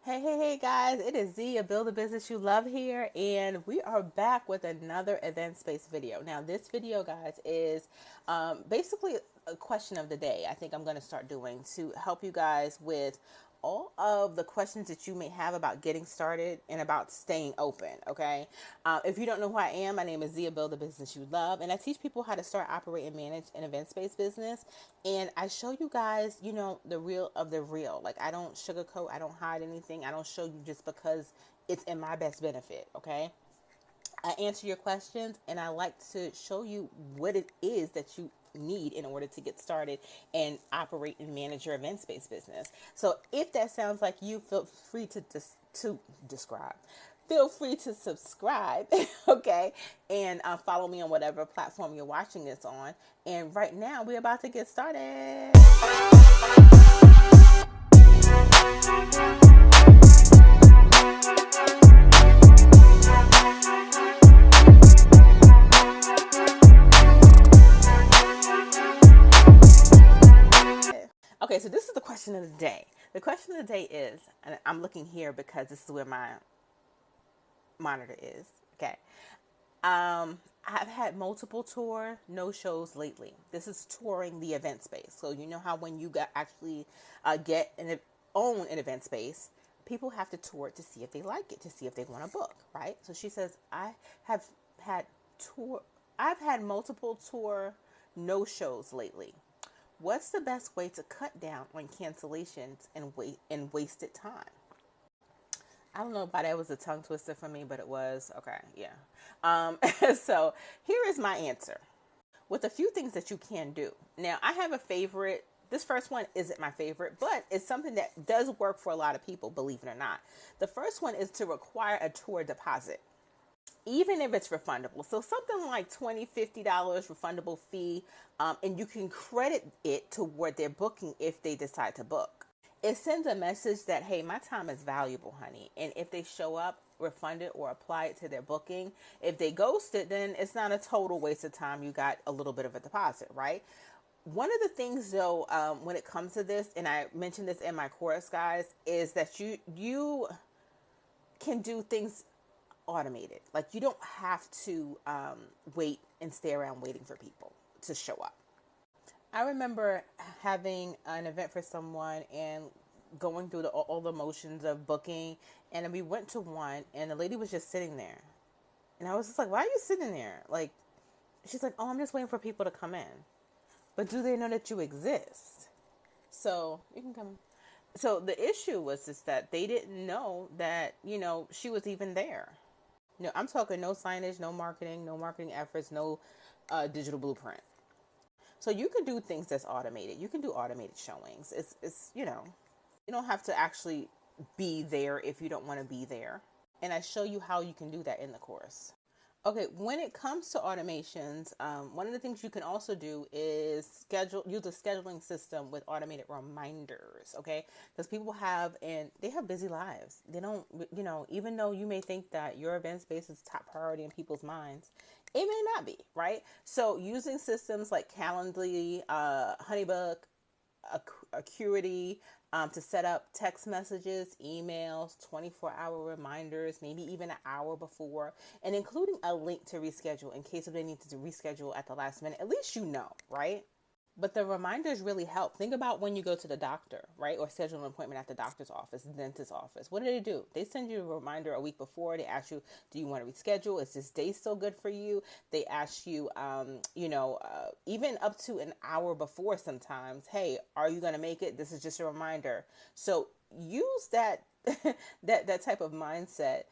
Hey guys, it is Z, a Build a Business You Love here, and we are back with another event-based video. Now, this video, guys, is basically a question of the day. I think I'm going to start doing to help you guys with all of the questions that you may have about getting started and about staying open. Okay. If you don't know who I am, my name is Zia, Build a Business You Love, and I teach people how to start, operate, and manage an events-based business. And I show you guys, the real of the real. Like, I don't sugarcoat, I don't hide anything. I don't show you just because it's in my best benefit. Okay. I answer your questions, and I like to show you what it is that you need in order to get started and operate and manage your events based business. So if that sounds like you, feel free to describe. Feel free to subscribe, okay, and follow me on whatever platform you're watching this on. And right now, we're about to get started. Okay, so this is the question of the day. The question of the day is, and I'm looking here because this is where my monitor is. Okay. I've had multiple tour no shows lately. This is touring the event space. So you know how when you got actually get and own an event space, people have to tour it to see if they like it, to see if they want to book, right? So she says, have had tour. I've had multiple tour no shows lately. What's the best way to cut down on cancellations and wasted time? I don't know if that was a tongue twister for me, but it was. Okay, yeah. So here is my answer with a few things that you can do. Now, I have a favorite. This first one isn't my favorite, but it's something that does work for a lot of people, believe it or not. The first one is to require a tour deposit, even if it's refundable. So something like $20, $50 refundable fee, and you can credit it toward their booking if they decide to book. It sends a message that, hey, my time is valuable, honey. And if they show up, refund it or apply it to their booking. If they ghost it, then it's not a total waste of time. You got a little bit of a deposit, right? One of the things, though, when it comes to this, and I mentioned this in my course, guys, is that you can do things automated. Like, you don't have to wait and stay around waiting for people to show up. I remember having an event for someone and going through all the motions of booking, and then we went to one, and the lady was just sitting there, and I was just like, "Why are you sitting there?" Like, she's like, "Oh, I'm just waiting for people to come in." But do they know that you exist? So you can come. So the issue was just that they didn't know that she was even there. No, I'm talking no signage, no marketing efforts, no digital blueprint. So you can do things that's automated. You can do automated showings. It's you don't have to actually be there if you don't want to be there. And I show you how you can do that in the course. Okay, when it comes to automations, one of the things you can also do is use a scheduling system with automated reminders. Okay, because people they have busy lives. They don't, even though you may think that your event space is top priority in people's minds, it may not be, right? So using systems like Calendly, Honeybook, Acuity, to set up text messages, emails, 24-hour reminders, maybe even an hour before, and including a link to reschedule in case if they need to reschedule at the last minute. At least right? But the reminders really help. Think about when you go to the doctor, right? Or schedule an appointment at the doctor's office, dentist's office. What do? They send you a reminder a week before. They ask you, do you want to reschedule? Is this day still good for you? They ask you, even up to an hour before sometimes, hey, are you going to make it? This is just a reminder. So use that, that type of mindset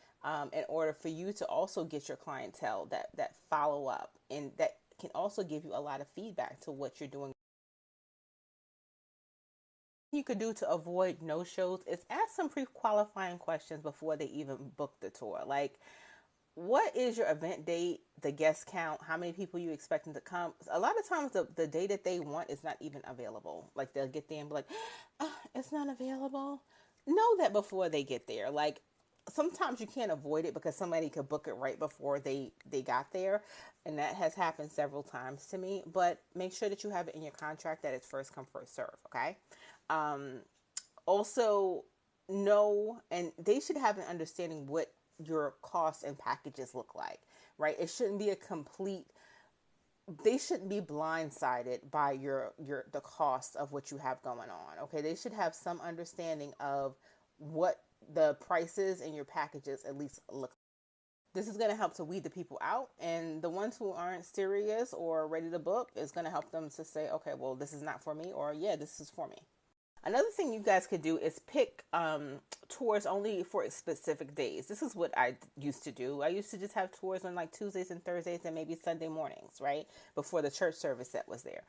in order for you to also get your clientele that follow up, and that can also give you a lot of feedback to what you're doing. You could do to avoid no shows is ask some pre-qualifying questions before they even book the tour. Like, what is your event date, the guest count, how many people you expecting to come? A lot of times the day that they want is not even available. Like, they'll get there and be like, it's not available. Know that before they get there. Like, sometimes you can't avoid it because somebody could book it right before they got there, and that has happened several times to me. But make sure that you have it in your contract that it's first come first serve. Okay. um also, know, and they should have an understanding what your costs and packages look like, right? It shouldn't be a complete, they shouldn't be blindsided by your the cost of what you have going on. Okay, they should have some understanding of what the prices and your packages at least look. This is going to help to weed the people out, and the ones who aren't serious or ready to book is going to help them to say, okay, well, this is not for me, or yeah, this is for me. Another thing you guys could do is pick tours only for specific days. This is what I used to do. I used to just have tours on like Tuesdays and Thursdays and maybe Sunday mornings, right? Before the church service that was there.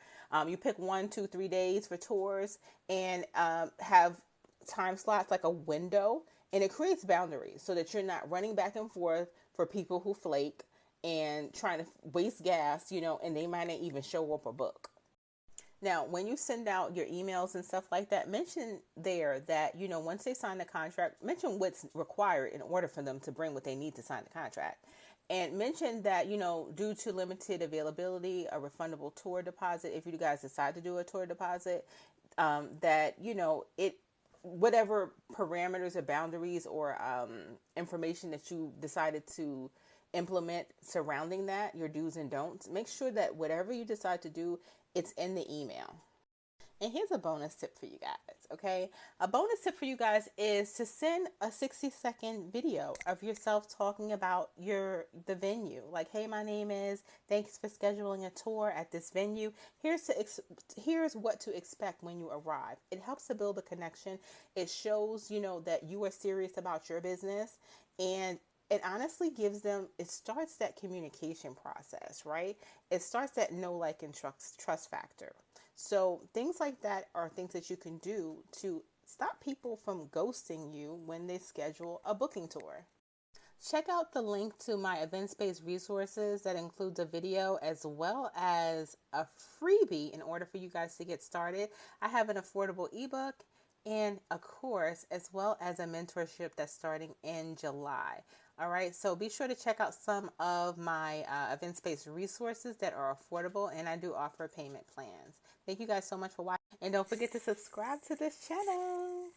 You pick 1, 2, 3 days for tours and have time slots, like a window, and it creates boundaries so that you're not running back and forth for people who flake and trying to waste gas, and they might not even show up or book. Now, when you send out your emails and stuff like that, mention there that, once they sign the contract, mention what's required in order for them to bring what they need to sign the contract. And mention that, due to limited availability, a refundable tour deposit, if you guys decide to do a tour deposit, that, it, whatever parameters or boundaries or information that you decided to implement surrounding that, your do's and don'ts, make sure that whatever you decide to do, it's in the email. And here's a bonus tip for you guys, okay? A bonus tip for you guys is to send a 60-second video of yourself talking about the venue. Like, hey, my name is, thanks for scheduling a tour at this venue. Here's what to expect when you arrive. It helps to build a connection. It shows, that you are serious about your business, and it honestly gives them, it starts that communication process, right? It starts that know, like, and trust factor. So things like that are things that you can do to stop people from ghosting you when they schedule a booking tour. Check out the link to my events-based resources that includes a video as well as a freebie in order for you guys to get started. I have an affordable ebook and a course as well as a mentorship that's starting in July. All right, so be sure to check out some of my events-based resources that are affordable, and I do offer payment plans. Thank you guys so much for watching, and don't forget to subscribe to this channel.